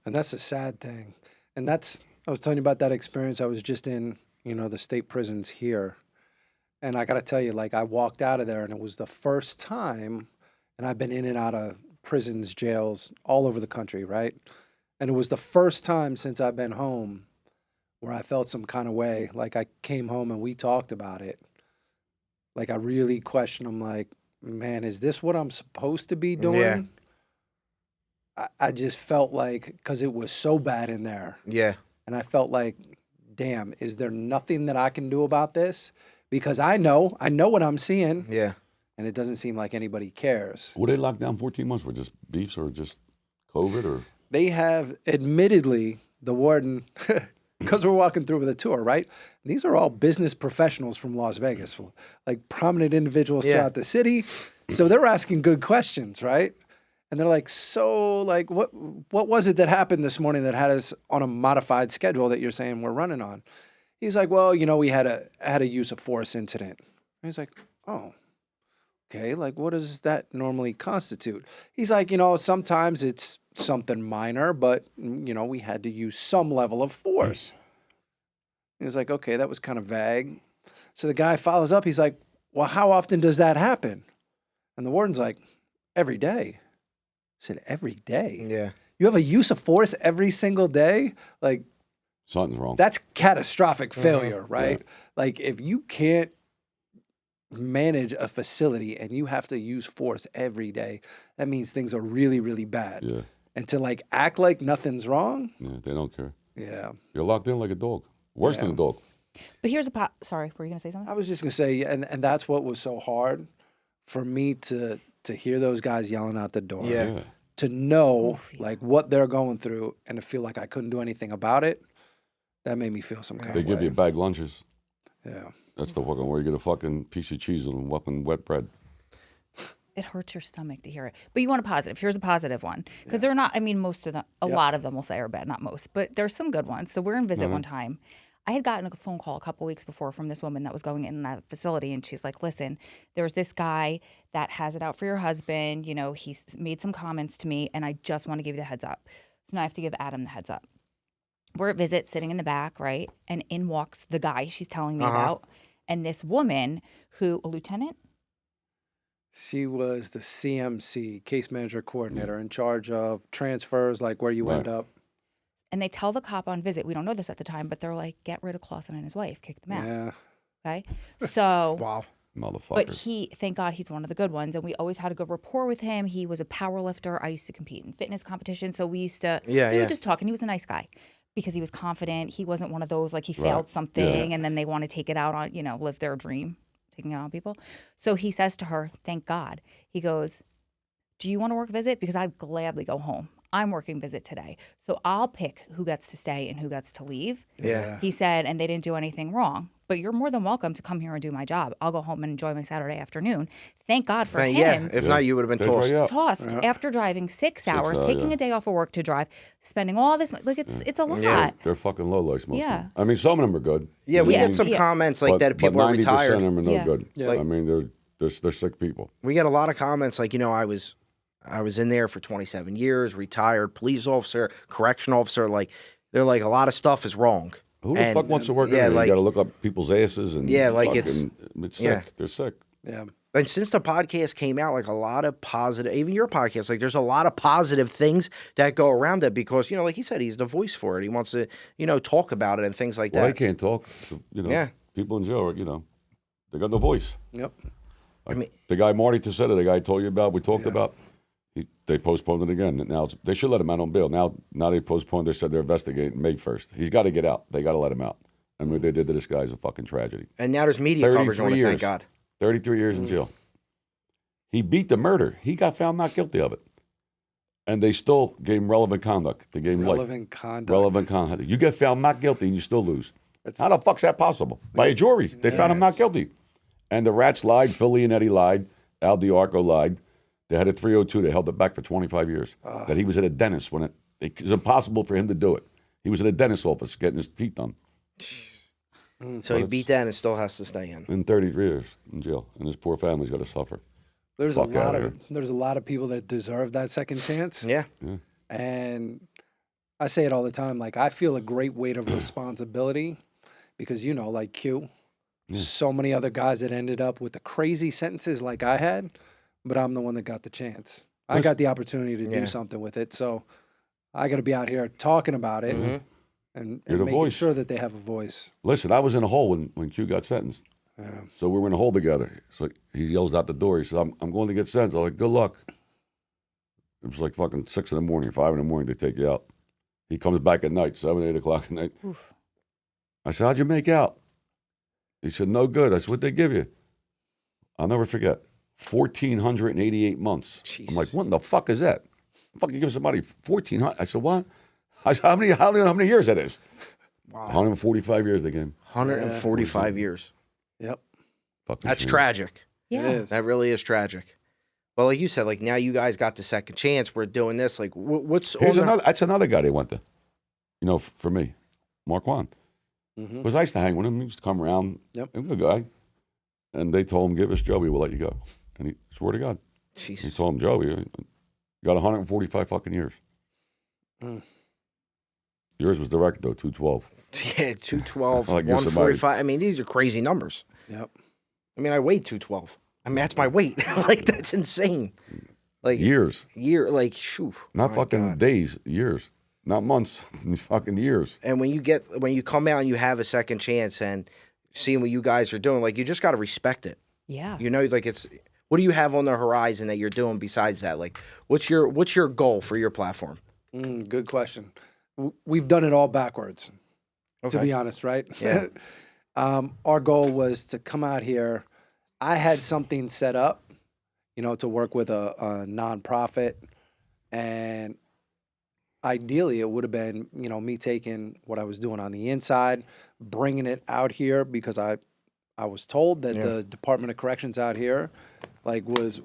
And that's the sad thing. And I was telling you about that experience. I was just in, the state prisons here. And I got to tell you, like, I walked out of there and it was the first time, and I've been in and out of prisons, jails, all over the country, right? And it was the first time since I've been home where I felt some kind of way. Like, I came home and we talked about it. Like, I really questioned, I'm like, man, is this what I'm supposed to be doing? Yeah. I just felt like, because it was so bad in there. Yeah. And I felt like, damn, is there nothing that I can do about this? Because I know what I'm seeing, Yeah. and it doesn't seem like anybody cares. Were they locked down 14 months for just beefs or just COVID or? They have, admittedly, the warden, because we're walking through with a tour, right? These are all business professionals from Las Vegas, like prominent individuals throughout the city. So they're asking good questions, right? And they're like, so like, what was it that happened this morning that had us on a modified schedule that you're saying we're running on? He's like, well, we had a use of force incident. And he's like, oh, okay. Like, what does that normally constitute? He's like, sometimes it's something minor, but we had to use some level of force. He was like, okay, that was kind of vague. So the guy follows up. He's like, well, how often does that happen? And the warden's like, every day. I said, every day? Yeah. You have a use of force every single day? Like, Something's wrong. that's catastrophic failure, right? Yeah. Like, if you can't manage a facility and you have to use force every day, that means things are really, really bad. Yeah. And to like act like nothing's wrong, Yeah, they don't care. yeah. You're locked in like a dog. Worse than a dog. But here's sorry, were you gonna say something? I was just gonna say, and that's what was so hard for me to hear those guys yelling out the door. Yeah. Yeah. To know Oof, yeah. like what they're going through and to feel like I couldn't do anything about it, that made me feel some kind They of give way. you bag lunches. Yeah. That's the fucking where you get a fucking piece of cheese and wet bread. It hurts your stomach to hear it. But you want a positive. Here's a positive one. Because they're not, I mean, most of them, a lot of them will say are bad, not most, but there's some good ones. So we're in visit one time. I had gotten a phone call a couple weeks before from this woman that was going in that facility. And she's like, listen, there's this guy that has it out for your husband. He's made some comments to me and I just want to give you the heads up. So now I have to give Adam the heads up. We're at visit, sitting in the back, right? And in walks the guy she's telling me about. And this woman who, a lieutenant? She was the CMC, case manager coordinator, in charge of transfers, like where you end up. And they tell the cop on visit, we don't know this at the time, but they're like, get rid of Clausen and his wife, kick them out. Yeah. Okay. So, Wow. Motherfucker. but thank God he's one of the good ones. And we always had a good rapport with him. He was a power lifter. I used to compete in fitness competitions. So we used to, we Yeah. would just talk. And he was a nice guy because he was confident. He wasn't one of those, like he failed something and then they want to take it out on, live their dream, taking it out on people. So he says to her, thank God. He goes, do you want to work visit? Because I'd gladly go home. I'm working visit today. So I'll pick who gets to stay and who gets to leave. Yeah. He said, and they didn't do anything wrong. But you're more than welcome to come here and do my job. I'll go home and enjoy my Saturday afternoon. Thank God for him. If not, you would have been That's tossed. right out. Tossed after driving 6 hours, hours, taking yeah. a day off of work to drive, spending all this like it's a lot. Yeah. They're fucking lowlights, most Yeah. of them. I mean, some of them are good. Yeah, we Yeah. get some Yeah. comments like but, that. People but are 90% retired. of them are no Yeah. good. Yeah. I mean, they're sick people. We get a lot of comments like, I was in there for 27 years, retired police officer, correction officer. Like, they're like, a lot of stuff is wrong. Who the And, fuck wants to work in yeah, there? like- You got to look up people's asses and like fucking, it's sick. yeah. They're sick. Yeah. And since the podcast came out, like a lot of positive, even your podcast, like there's a lot of positive things that go around it because, like he said, he's the voice for it. He wants to, talk about it and things like Well, that. they can't talk. Yeah. People in jail, they got no voice. Yep. I mean, The guy Marty Tassetta, the guy I told you about, we talked about, they postponed it again. Now they should let him out on bail. Now they postponed. They said they're investigating May 1st. He's got to get out. They got to let him out. And what they did to this guy is a fucking tragedy. and now there's media coverage on 33 it, thank years. God. 33 years in jail. He beat the murder. He got found not guilty of it. And they still gave him relevant conduct. They gave him life. Relevant conduct. Relevant conduct. You get found not guilty and you still lose. It's- How the fuck's that possible? By a jury. They found him not Yes. guilty. And the rats lied. Philly and Eddie lied. Al DiArco lied. They had a 302. They held it back for 25 years. That he was at a dentist when it was impossible for him to do it. He was at a dentist's office getting his teeth done. So he beat that and still has to stay in. 33 years in jail. And his poor family's got to suffer. There's Fuck outta here. there's a lot of people that deserve that second chance. Yeah. And I say it all the time. Like, I feel a great weight of responsibility because, like Q, so many other guys that ended up with the crazy sentences like I had, but I'm the one that got the chance. I got the opportunity to do something with it. So I got to be out here talking about it and You're the making voice. sure that they have a voice. Listen, I was in a hole when Q got sentenced. Yeah. So we were in a hole together. So he yells out the door. He says, I'm going to get sentenced. I'm like, good luck. It was like fucking 6 in the morning, 5 in the morning, they take you out. He comes back at night, 7, 8 o'clock at night. Oof. I said, how'd you make out? He said, no good. I said, what'd they give you? I'll never forget. 1,488 months. I'm like, what in the fuck is that? Fuck, you give somebody 1,400? I said, what? I said, how many years that is? Wow. 145 years they gave him. 145 years. Yep. Fucking That's shame. tragic. Yeah. It is. That really is tragic. But like you said, like now you guys got the second chance. We're doing this. Like, what's Here's on the- another. That's another guy they went to. You know, for me, Marquand. Mhm. Because I used to hang with him. He used to come around. Yep. He was a good guy. And they told him, "Give us Joey, we'll let you go." And he swore to God. He Jesus. told him, "Joey, you got 145 fucking years." Mm. Yours was direct though, 212. Yeah, 212, Like you're somebody- 145. I mean, these are crazy numbers. Yep. I mean, I weighed 212. I mean, that's my weight. Like, that's insane. Like, Years, like, shoo. not my fucking God. days, years, not months. These fucking years. And when you come out and you have a second chance and seeing what you guys are doing, like, you just got to respect it. Yeah. You know, like, what do you have on the horizon that you're doing besides that? Like, what's your goal for your platform? Good question. We've done it all backwards, to be honest, right? Yeah. Our goal was to come out here. I had something set up, you know, to work with a nonprofit, and ideally it would have been, you know, me taking what I was doing on the inside, bringing it out here because I was told that the Department of Corrections out here, like, was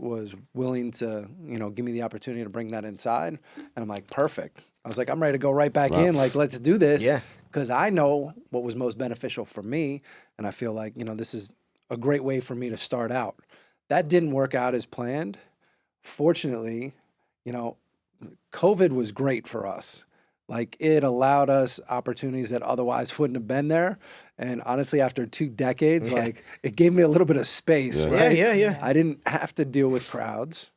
willing to, you know, give me the opportunity to bring that inside, and I'm like, perfect. I was like, I'm ready to go right back Wow. in. Like, let's do this. Yeah. Because I know what was most beneficial for me, and I feel like, you know, this is a great way for me to start out. That didn't work out as planned. Fortunately, you know, COVID was great for us. Like, it allowed us opportunities that otherwise wouldn't have been there. And honestly, after 2 decades, like, it gave me a little bit of space, Yeah. right? Yeah. I didn't have to deal with crowds.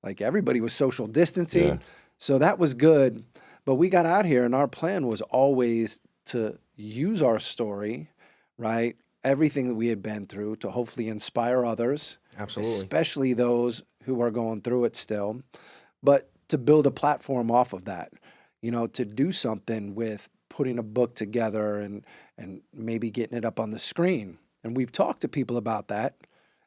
Like, everybody was social distancing. Yeah. So that was good. But we got out here, and our plan was always to use our story, right? Everything that we had been through to hopefully inspire others, Absolutely. especially those who are going through it still, but to build a platform off of that, you know, to do something with putting a book together and maybe getting it up on the screen. And we've talked to people about that.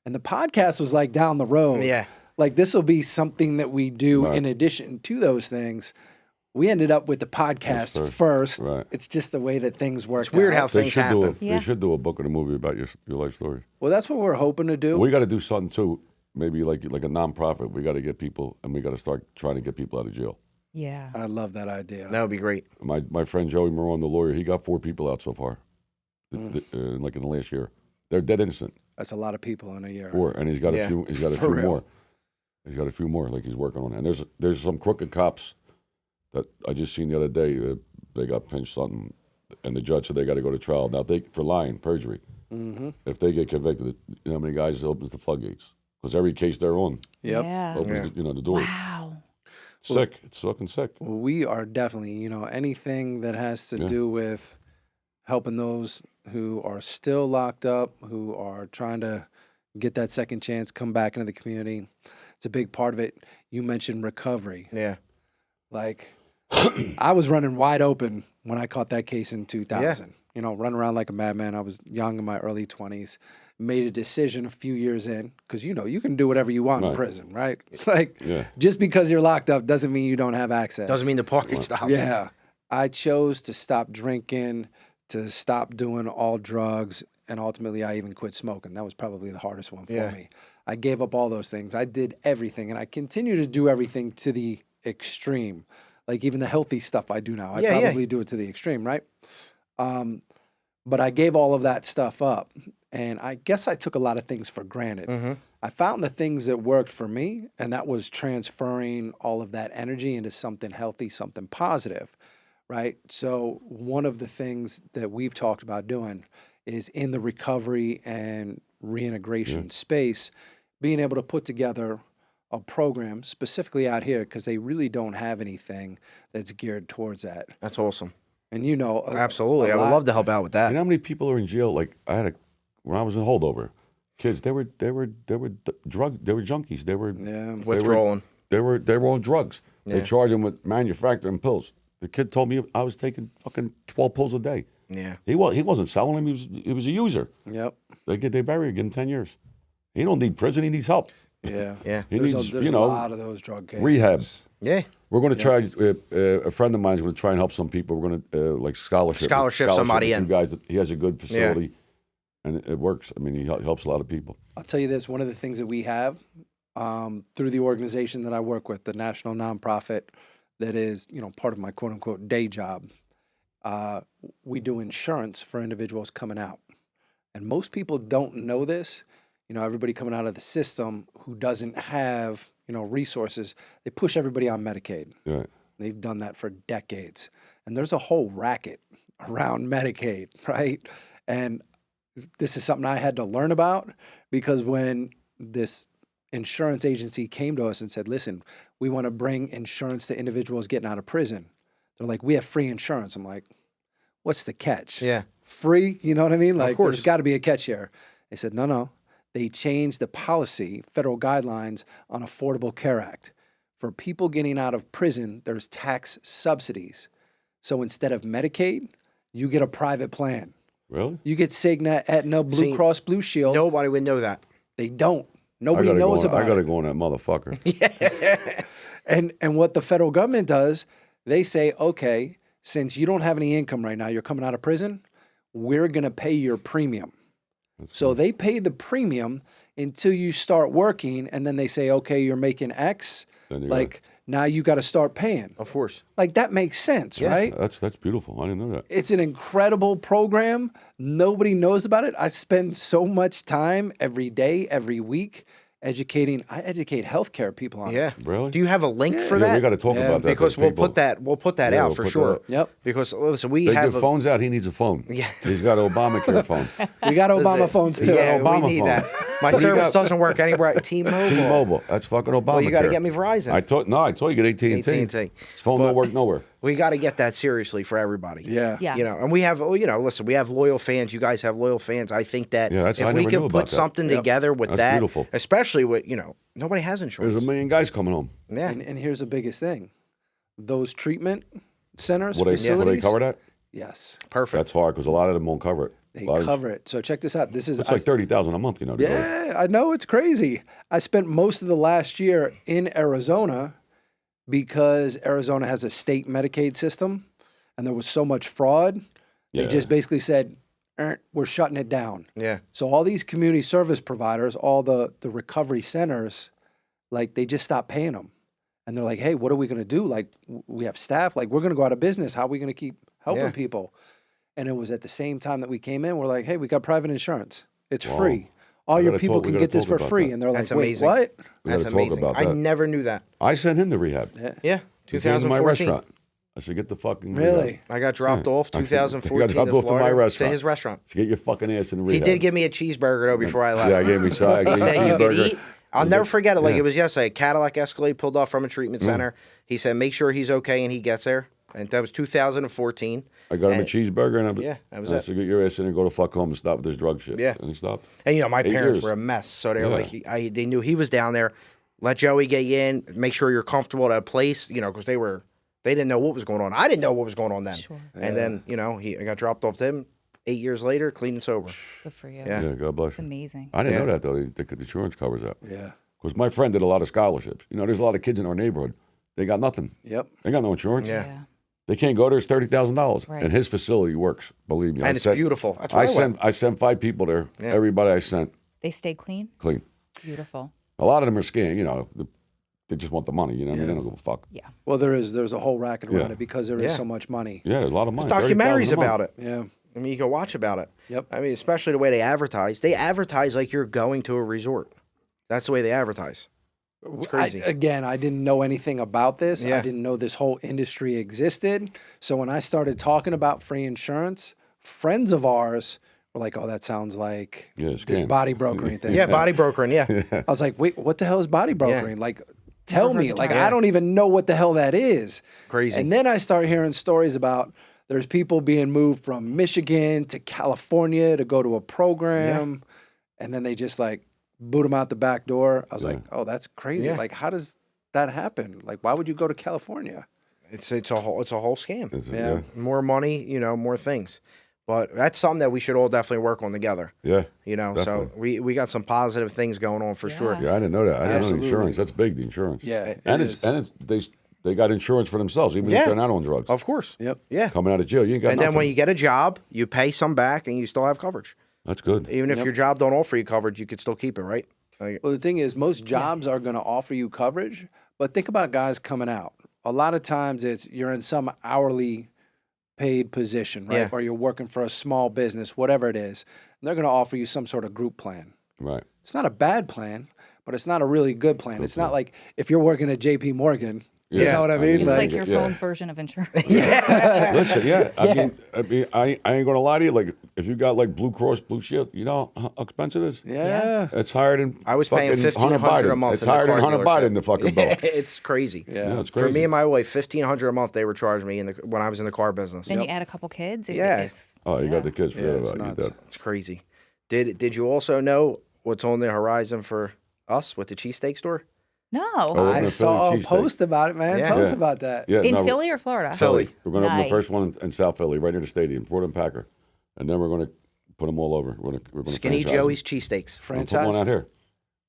And the podcast was like down the road. Yeah. Like, this will be something that we do Right. in addition to those things. We ended up with the podcast That's first. right. It's just the way that things worked It's weird out. how They things should do happen. a Yeah. they should do a book and a movie about your life story. Well, that's what we're hoping to do. We got to do something too. Maybe like a nonprofit. We got to get people, and we got to start trying to get people out of jail. Yeah. I love that idea. That would be great. My friend Joey Moran, the lawyer, he got 4 people out so far, like in the last year. They're dead innocent. That's a lot of people in a year. 4, and he's got Yeah. a few. He's got a For few real. more. He's got a few more. Like, he's working on. And there's some crooked cops that I just seen the other day. They got pinched something, and the judge said they got to go to trial. Now for lying, perjury. Mm-hmm. If they get convicted, you know how many guys it opens the floodgates? Because every case they're on Yep. Yeah. opens the door. Wow. Sick. It's fucking sick. Well, we are definitely, you know, anything that has to Yeah. do with helping those who are still locked up, who are trying to get that second chance, come back into the community. It's a big part of it. You mentioned recovery. Yeah. Like, I was running wide open when I caught that case in 2000. You know, running around like a madman. I was young in my early 20s. Made a decision a few years in, because, you know, you can do whatever you want in Right. prison, right? Like, Yeah. just because you're locked up doesn't mean you don't have access. Doesn't mean the parking stops. Yeah. I chose to stop drinking, to stop doing all drugs, and ultimately I even quit smoking. That was probably the hardest one for Yeah. me. I gave up all those things. I did everything, and I continue to do everything to the extreme. Like, even the healthy stuff I do now, I Yeah, yeah. probably do it to the extreme, right? But I gave all of that stuff up, and I guess I took a lot of things for granted. Mm-hmm. I found the things that worked for me, and that was transferring all of that energy into something healthy, something positive, right? So one of the things that we've talked about doing is in the recovery and reintegration space, being able to put together a program specifically out here, because they really don't have anything that's geared towards that. That's awesome. And you know, Absolutely. I would love to help out with that. You know how many people are in jail? Like, when I was in holdover, kids, they were junkies. They were Withdrawing. they were on drugs. They Yeah. charged them with manufacturing pills. The kid told me I was taking fucking 12 pills a day. Yeah. He wasn't selling them. He was a user. Yep. They bury him, give him 10 years. He don't need prison. He needs help. Yeah. Yeah. He There's, needs, there's you a know, lot of those drug cases. rehab. Yeah. We're going to try. A friend of mine is going to try and help some people. We're going to like scholarship somebody with in. you guys. He has a good facility, and it works. I mean, he helps a lot of people. I'll tell you this, one of the things that we have through the organization that I work with, the national nonprofit that is, part of my quote unquote day job, we do insurance for individuals coming out. And most people don't know this. Everybody coming out of the system who doesn't have, resources, they push everybody on Medicaid. Yeah. They've done that for decades. And there's a whole racket around Medicaid, right? And this is something I had to learn about, because when this insurance agency came to us and said, listen, we want to bring insurance to individuals getting out of prison. They're like, we have free insurance. I'm like, what's the catch? Yeah. Free? You know what I mean? Like, course. there's got to be a catch here. They said, no. They changed the policy, federal guidelines on Affordable Care Act. For people getting out of prison, there's tax subsidies. So instead of Medicaid, you get a private plan. Really? You get Cigna, Aetna, Blue See, Cross Blue Shield. Nobody would know that. They don't. Nobody knows about it. I got to go on that motherfucker. And what the federal government does, they say, okay, since you don't have any income right now, you're coming out of prison, we're going to pay your premium. So they pay the premium until you start working, and then they say, okay, you're making X. Then you Like, now you got to start paying. Of course. Like, that makes sense, right? That's beautiful. I didn't know that. It's an incredible program. Nobody knows about it. I spend so much time every day, every week, educating. I educate healthcare people on it. Yeah. Really? Do you have a link for Yeah, that? we got to talk about that. Because to we'll people. put that Yeah, out we'll for put sure. that up. Yep. Because listen, we They have give phones out. He needs a phone. Yeah. He's got an Obamacare phone. We got Obama phones too. Yeah, Obama we need phone. that. My What do you service got? doesn't work anywhere. T-Mobile. T-Mobile. That's fucking Obamacare. Well, you got to get me Verizon. I told you get AT&T. AT&T. His phone don't work nowhere. We got to get that seriously for everybody. Yeah. Yeah. And we have, listen, we have loyal fans. You guys have loyal fans. I think that Yeah, that's- if I we never can knew put about that. something together with That's that, beautiful. especially with, nobody has insurance. There's a million guys coming home. Yeah. And here's the biggest thing. Those treatment centers, Will they facilities. cover that? Yes. Perfect. That's hard because a lot of them won't cover it. They A lot of- cover it. So check this out. This is It's like $30,000 a month, to go. Yeah, I know, it's crazy. I spent most of the last year in Arizona because Arizona has a state Medicaid system, and there was so much fraud. They Yeah. just basically said, we're shutting it down. Yeah. So all these community service providers, all the recovery centers, like, they just stopped paying them. And they're like, hey, what are we going to do? Like, we have staff. Like, we're going to go out of business. How are we going to keep helping Yeah. people? And it was at the same time that we came in, we're like, hey, we got private insurance. It's Wow. free. All We your gotta people talk- we can gotta get this talk for about free. that. And they're That's like, wait, amazing. what? We That's gotta talk amazing. about I that. never knew that. I sent him to rehab. Yeah. He came to my 2014. restaurant. I said, get the fucking Really? rehab. I got dropped off I got 2014 dropped off to my Florida, restaurant. to his restaurant. So get your fucking ass in the He rehab. did give me a cheeseburger though before I left. Yeah, I gave me I gave He me said you could cheeseburger. eat. I'll never forget it. Like Yeah. it was yesterday. Cadillac Escalade pulled off from a treatment center. He said, "Make sure he's okay," and he gets there. And that was 2014. I got him a And- cheeseburger, and Yeah, that was I it. said, get your ass in and go to fuck home and stop with this drug shit. Yeah. And he stopped. And my 8 parents years. were a mess, so they were Yeah. like, they knew he was down there. Let Joey get you in. Make sure you're comfortable at a place. Because they didn't know what was going on. I didn't know what was going on then. Sure. And then I got dropped off to him. 8 years later, clean and sober. Good for you. Yeah. Yeah, God bless It's you. amazing. I didn't Yeah. know that, though. The insurance covers that. Yeah. Because my friend did a lot of scholarships. There's a lot of kids in our neighborhood. They got nothing. Yep. They got no insurance. Yeah. Yeah. They can't go there. It's $30,000. Right. And his facility works, believe me. And it's beautiful. That's where I went. I sent 5 people there. Yeah. Everybody I sent, They stay clean. clean. Beautiful. A lot of them are scam. They just want the money. What I mean? They don't give a fuck. Yeah. Well, there's a whole racket around Yeah. it because there is Yeah. so much money. Yeah, there's a lot of money. There's documentaries $30,000 a month. about it. Yeah. I mean, you can watch about it. Yep. I mean, especially the way they advertise. They advertise like you're going to a resort. That's the way they advertise. It's crazy. I didn't know anything about this. Yeah. I didn't know this whole industry existed. So when I started talking about free insurance, friends of ours were like, "Oh, that sounds like Yeah, this scam. body brokering thing." Yeah, body brokering. Yeah. I was like, "Wait, what the hell is body brokering? Like, tell Never heard me. the Like, term. I don't even know what the hell that is." Crazy. And then I started hearing stories about there's people being moved from Michigan to California to go to a program, and then they just like boot them out the back door. I was like, "Oh, that's crazy. Yeah. Like, how does that happen? Like, why would you go to California?" It's a whole scam. It's- Yeah. More money, more things. But that's something that we should all definitely work on together. Yeah. You know, Definitely. so we got some positive things going on for sure. Yeah, I didn't know that. I didn't know the Absolutely. insurance. That's big, the insurance. Yeah, and it it's is. and it's, they got insurance for themselves, even Yeah. if they're not on drugs. Of course. Yep. Yeah. Coming out of jail, you ain't got And nothing. then when you get a job, you pay some back and you still have coverage. That's good. Even if your job don't offer you coverage, you could still keep it, right? Like, Well, the thing is, most jobs are going to offer you coverage, but think about guys coming out. A lot of times, you're in some hourly paid position, right? Yeah. Or you're working for a small business, whatever it is. And they're going to offer you some sort of group plan. Right. It's not a bad plan, but it's not a really good plan. It's not like if you're working at J.P. Morgan. You Yeah. know what I mean? It's like your Yeah. phone's version of insurance. Listen, yeah. I mean, I ain't gonna lie to you. Like, if you got like Blue Cross Blue Shield, you know how expensive it is. Yeah. It's higher than I was paying fucking Hunter $1,500 a Biden. month. It's in the higher than car Hunter dealership. Biden. The fucking bill. It's crazy. Yeah, it's For crazy. me and my wife, $1,500 a month they were charging me when I was in the car business. Then you add a couple kids. Yeah. It's, Oh, you got the kids. Forget it's about it. nuts. You dead. It's crazy. Did you also know what's on the horizon for us with the cheesesteak store? no. Oh, I the saw a Philly cheesesteak. post about it, man. Yeah. Tell us Yeah. about that. Yeah, In no, Philly or Florida? Philly. We're going to open the Nice. first one in South Philly, right near the stadium, Ford and Packer, and then we're going to put them all over. We're going to Skinny franchise Joey's cheesesteaks. them. Put one out Franchise. here.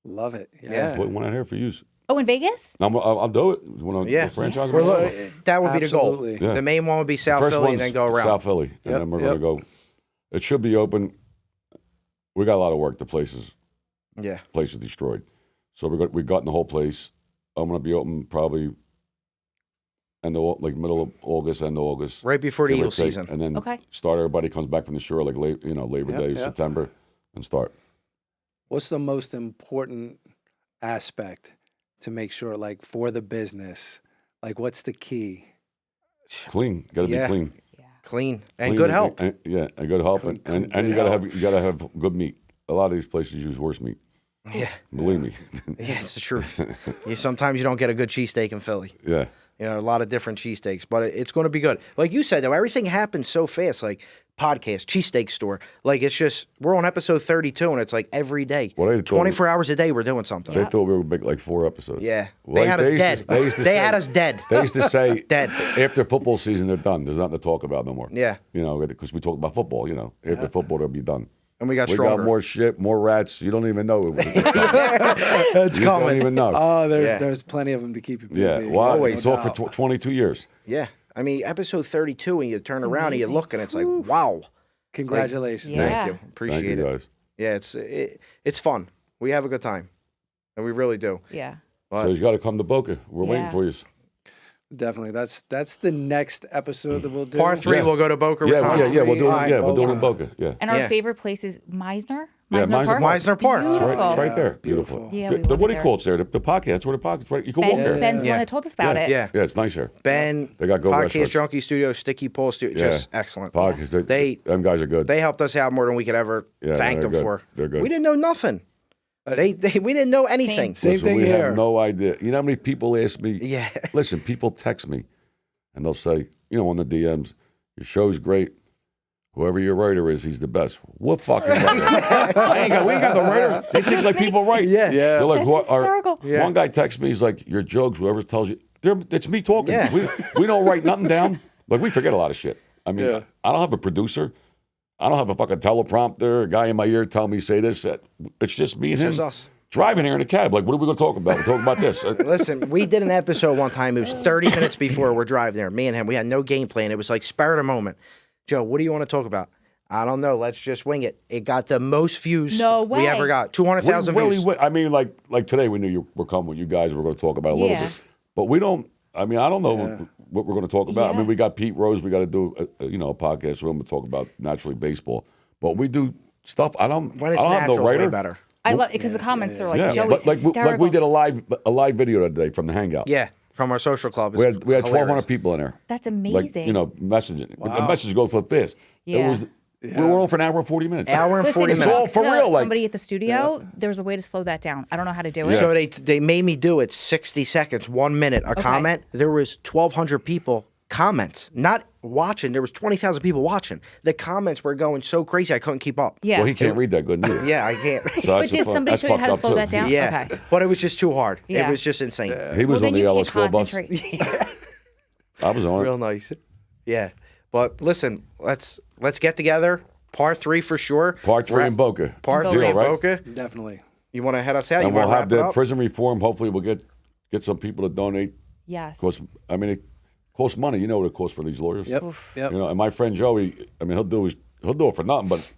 Love it. Yeah. Yeah. Put one out here for use. Oh, in Vegas? I'll do it. You want to Yeah. franchise? We're them? that would be the goal. Absolutely. Yeah. The main one would be South First Philly and one's then go around. South Philly, and Yep, then we're yep. going to go. It should be open. We got a lot of work. The place is Yeah. destroyed, so we've gotten the whole place. I'm going to be open probably middle of August, end of August, Right before the give or Eagle take, season. and then Okay. start. Everybody comes back from the shore like Labor Yep, Day, yep. September, and start. What's the most important aspect to make sure, like, for the business? Like, what's the key? Clean, got to Yeah. be clean. Clean and Clean good help. and good help, and Good you got to help. have good meat. A lot of these places use horse meat. Yeah. Believe me. Yeah, it's the truth. Sometimes you don't get a good cheesesteak in Philly. Yeah. You know, a lot of different cheesesteaks, but it's going to be good. Like you said, though, everything happens so fast. Like podcast, cheesesteak store. Like it's just we're on episode 32, and it's like every day, Well, they told me- 24 hours a day, we're doing something. They thought we would make like 4 episodes. Yeah, Well, they had us used dead. to- they used to They say- had us dead. They used to say Dead. after football season, they're done. There's nothing to talk about no more. Yeah, You know, because we talk about football. You know, after football, they'll be done. and we got We stronger. got more shit, more rats. You don't even know. It's You don't coming. even know. Oh, Yeah. there's plenty of them to keep you busy. yeah. Well, always. it's all for 22 years. Yeah, I mean, episode 32, and you turn around and you amazing. look, and it's like, wow. Congratulations. Yeah. Thank you, Thank appreciate you it. guys. Yeah, it's fun. We have a good time, and we really do. Yeah. But- So you got to come to Boca. We're waiting Yeah. for you. Definitely. That's the next episode that we'll do. Part 3, Yeah. we'll go to Boca Yeah, Raton. we'll do it. Alright, Yeah, we'll do it in Boca. Boca. Yeah. And our Yeah. favorite place is Meisner? Yeah, Meisner Park? Meisner Park. It's Beautiful. right there. Yeah, Beautiful. beautiful. Yeah, The, we the love what it do you call it there? The podcast. That's where the podcast. Right. You can walk there. Ben's the Yeah. one that told us about it. Yeah. Yeah, it's nice here. Ben, They got good Podcast restaurants. Junkie Studio, Sticky Pole Studio, Yeah. just excellent. Podcast. Them guys are good. They helped us out more than we could ever Yeah, thank they're them good. for. They're good. We didn't know nothing. We didn't know anything. Same Listen, thing we here. have no idea. You know how many people ask me? Yeah. Listen, people text me, and they'll say, on the DMs, your show's great. Whoever your writer is, he's the best. What fucking writer? we ain't got the writer. They think like people write. Yeah. They're like, That's hysterical. Yeah. One guy texts me, he's like, your jokes, whoever tells you, it's me talking. Yeah. We don't write nothing down. Like, we forget a lot of shit. I mean, Yeah. I don't have a producer. I don't have a fucking teleprompter, a guy in my ear telling me, say this. That. It's just me and him. just us. Driving here in a cab. Like, what are we going to talk about? We're talking about this. Listen, we did an episode one time. It was 30 minutes before we're driving there. Me and him, we had no game plan. It was like spur of the moment. Joe, what do you want to talk about? I don't know. Let's just wing it. It got the most views No we way. ever got. 200,000 views. I mean, like today we knew you were coming with you guys. We're going to talk about it a little Yeah. bit. But we don't, I mean, I don't know what we're going to talk about. I Yeah. mean, we got Pete Rose. We got to do, a podcast with him to talk about naturally baseball. But we do stuff. I don't When it's have no natural, it's way writer. better. I love it because the comments are like, Yeah, Joey's but like hysterical. we did a live video today from the Hangout. Yeah, from our social club. We had It's 1,200 hilarious. people in there. That's Like, amazing. messaging. The messages go for fast. Yeah. We were on for an hour and 40 minutes. Hour and Listen, 40 It's minutes. all for to real, like- somebody at the studio, there's a way to slow that down. I don't know how to do it. So they made me do it 60 seconds, 1 minute, a comment. There was 1,200 people comments, not watching. There was 20,000 people watching. The comments were going so crazy I couldn't keep up. Yeah. Well, he can't read that good neither. Yeah, I can't. So But that's did somebody that's show you how to fucked up, slow too. that down? Yeah, Okay. but it was just too hard. Yeah. It was just insane. He was Well, on then the you yellow can't school bus. concentrate. Yeah. I was on it. Real nice. Yeah. But listen, let's get together. Part 3 for sure. Part 3 in Boca. Part In 3 in Boca. Boca. Definitely. You want to head us out? And You we'll want to have wrap it the up? prison reform. Hopefully, we'll get some people to donate. Yes. Cost, I mean, it costs money. You know what it costs for these lawyers. Yep. Yep. You know, and my friend Joey, I mean, he'll do it for nothing, but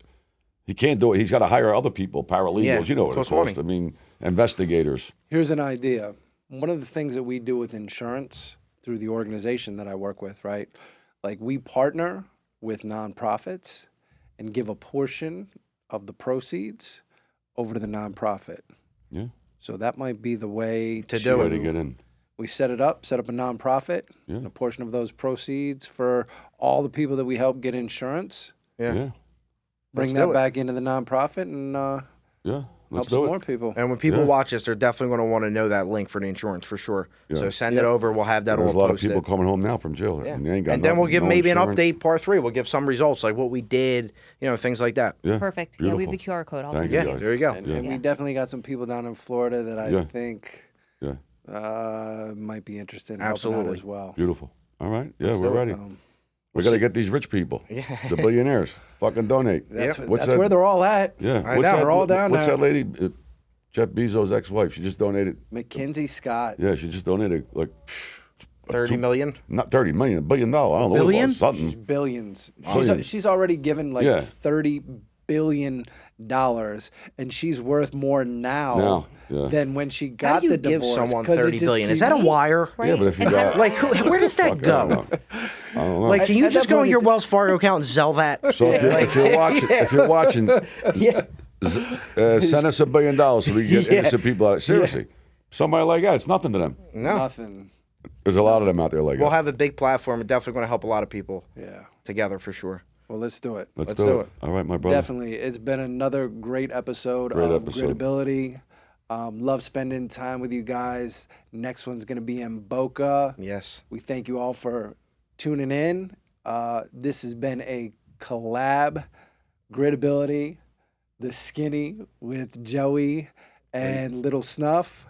he can't do it. He's got to hire other people, paralegals. Yeah, you know what it costs costs. money. I mean, investigators. Here's an idea. One of the things that we do with insurance through the organization that I work with, right? Like we partner with nonprofits and give a portion of the proceeds over to the nonprofit. Yeah. So that might be the way To do Way it. to get in. We set up a nonprofit, Yeah. and a portion of those proceeds for all the people that we help get insurance, Yeah. Yeah. bring Let's that do it. back into the nonprofit and Yeah. help Let's some do more it. people. And when people Yeah. watch this, they're definitely going to want to know that link for the insurance for sure. Yeah. So send it over. We'll have that There's a all lot of posted. people coming home now from jail. Yeah. And they ain't got And then we'll nothing, give no maybe insurance. an update part 3. We'll give some results like what we did, things like that. Yeah. Perfect. Yeah, we have Beautiful. the QR code. I'll Thank send you, it to Yeah, guys. there you go. And we Yeah. definitely got some people down in Florida that I Yeah. think Yeah. might be interested in helping Absolutely. out as well. Beautiful. All right. Yeah, Let's we're do it. ready. Um, We got to get these rich people, Yeah. the billionaires, fucking donate. that's Yeah. What's that's that? where they're all at. Yeah. I What's know, that, they're all down What's there. that lady? Jeff Bezos' ex-wife. She just donated. Mackenzie Scott. Yeah, she just donated like 30 million. not 30 million, $1 billion. I don't know what it billion? was. Something. Billions. Billions. She's already given like Yeah. $30 billion, and she's worth more now Yeah. than when she How got do you the give divorce. someone 'cause it 30 just billion? Is that a keeps- wire? Right? Yeah, but if you And got Like, where does that Fuck, I go? don't know. I don't know. Like, can you At just that go on point, your it's- Wells Fargo account and sell that? So if you're watching, Yeah. send us $1 billion so we can get innocent people out. Seriously, somebody like that, it's nothing to them. No. Nothing. There's a lot of them out there like We'll that. have a big platform. It's definitely going to help a lot of people Yeah. together for sure. Well, let's do it. Let's do do it. it. All right, my brother. Definitely. It's been another great episode Great of episode. Gritability. Love spending time with you guys. Next one's going to be in Boca. Yes. We thank you all for tuning in. This has been a collab, Gritability, The Skinny with Joey and Little Snuff.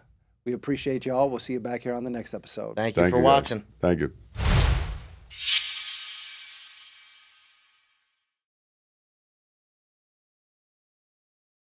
We appreciate you all. We'll see you back here on the next episode. Thank you Thank for you, guys. watching. Thank you.